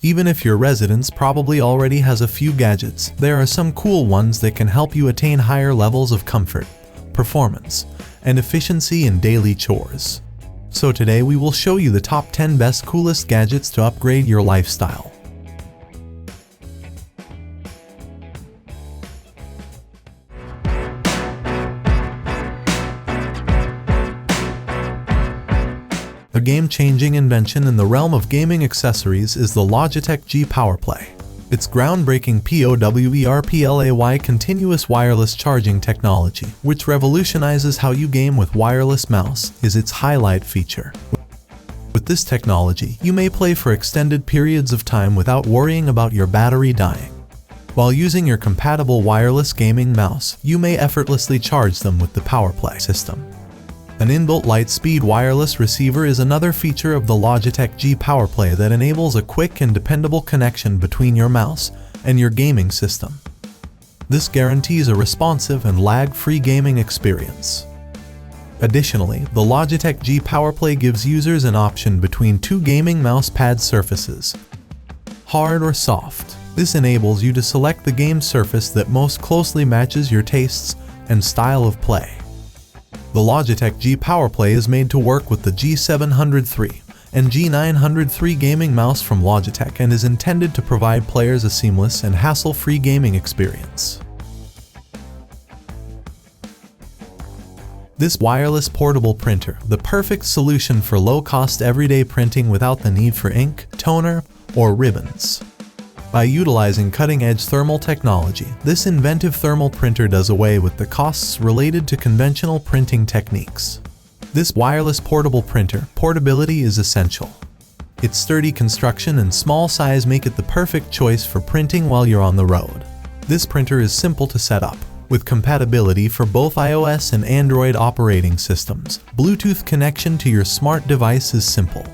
Even if your residence probably already has a few gadgets, there are some cool ones that can help you attain higher levels of comfort, performance, and efficiency in daily chores. So today we will show you the top 10 best coolest gadgets to upgrade your lifestyle. A game-changing invention in the realm of gaming accessories is the Logitech G Powerplay. Its groundbreaking POWERPLAY continuous wireless charging technology, which revolutionizes how you game with wireless mouse, is its highlight feature. With this technology, you may play for extended periods of time without worrying about your battery dying. While using your compatible wireless gaming mouse, you may effortlessly charge them with the Powerplay system. An inbuilt light-speed wireless receiver is another feature of the Logitech G Powerplay that enables a quick and dependable connection between your mouse and your gaming system. This guarantees a responsive and lag-free gaming experience. Additionally, the Logitech G Powerplay gives users an option between two gaming mouse pad surfaces, hard or soft. This enables you to select the game surface that most closely matches your tastes and style of play. The Logitech G Powerplay is made to work with the G703 and G903 gaming mouse from Logitech and is intended to provide players a seamless and hassle-free gaming experience. This wireless portable printer, the perfect solution for low-cost everyday printing without the need for ink, toner, or ribbons. By utilizing cutting-edge thermal technology, this inventive thermal printer does away with the costs related to conventional printing techniques. This wireless portable printer, portability is essential. Its sturdy construction and small size make it the perfect choice for printing while you're on the road. This printer is simple to set up, with compatibility for both iOS and Android operating systems. Bluetooth connection to your smart device is simple.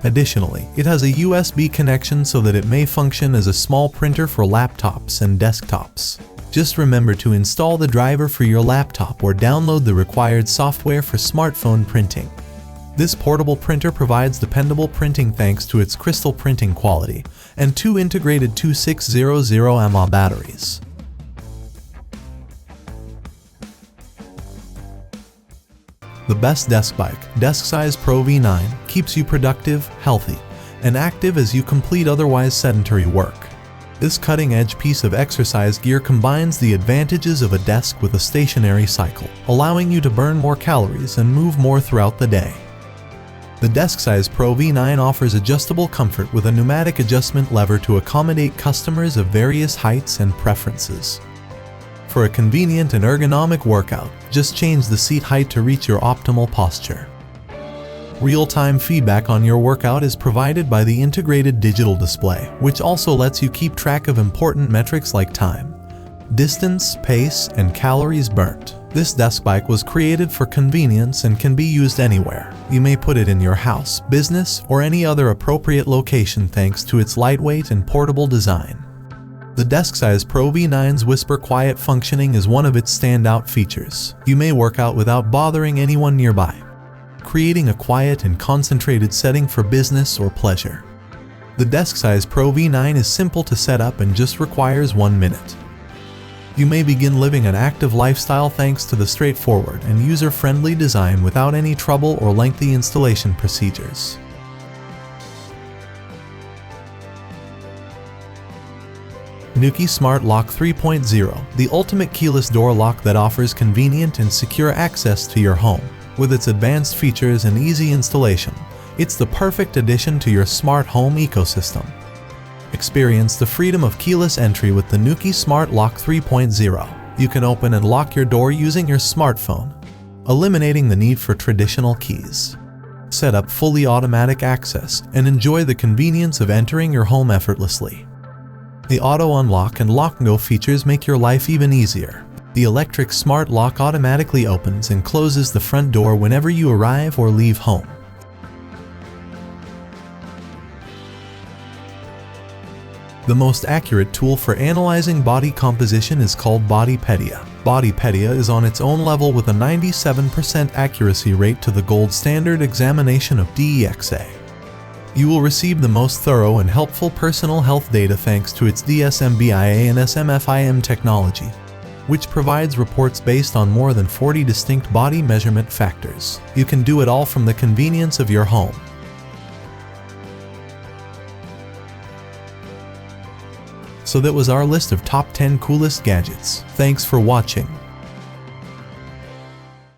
Additionally, it has a USB connection so that it may function as a small printer for laptops and desktops. Just remember to install the driver for your laptop or download the required software for smartphone printing. This portable printer provides dependable printing thanks to its crystal printing quality and two integrated 2600 mAh batteries. The best desk bike, Deskcise Pro V9, keeps you productive, healthy, and active as you complete otherwise sedentary work. This cutting-edge piece of exercise gear combines the advantages of a desk with a stationary cycle, allowing you to burn more calories and move more throughout the day. The Deskcise Pro V9 offers adjustable comfort with a pneumatic adjustment lever to accommodate customers of various heights and preferences. For a convenient and ergonomic workout, just change the seat height to reach your optimal posture. Real-time feedback on your workout is provided by the integrated digital display, which also lets you keep track of important metrics like time, distance, pace, and calories burnt. This desk bike was created for convenience and can be used anywhere. You may put it in your house, business, or any other appropriate location thanks to its lightweight and portable design. The Deskcise Pro V9's whisper quiet functioning is one of its standout features. You may work out without bothering anyone nearby, creating a quiet and concentrated setting for business or pleasure. The Deskcise Pro V9 is simple to set up and just requires 1 minute. You may begin living an active lifestyle thanks to the straightforward and user-friendly design without any trouble or lengthy installation procedures. Nuki Smart Lock 3.0, the ultimate keyless door lock that offers convenient and secure access to your home. With its advanced features and easy installation, it's the perfect addition to your smart home ecosystem. Experience the freedom of keyless entry with the Nuki Smart Lock 3.0. You can open and lock your door using your smartphone, eliminating the need for traditional keys. Set up fully automatic access and enjoy the convenience of entering your home effortlessly. The auto unlock and lock and go features make your life even easier. The electric smart lock automatically opens and closes the front door whenever you arrive or leave home. The most accurate tool for analyzing body composition is called BodyPedia. BodyPedia is on its own level with a 97% accuracy rate to the gold standard examination of DEXA. You will receive the most thorough and helpful personal health data thanks to its DSM-BIA and SMFIM technology, which provides reports based on more than 40 distinct body measurement factors. You can do it all from the convenience of your home. So that was our list of top 10 coolest gadgets. Thanks for watching.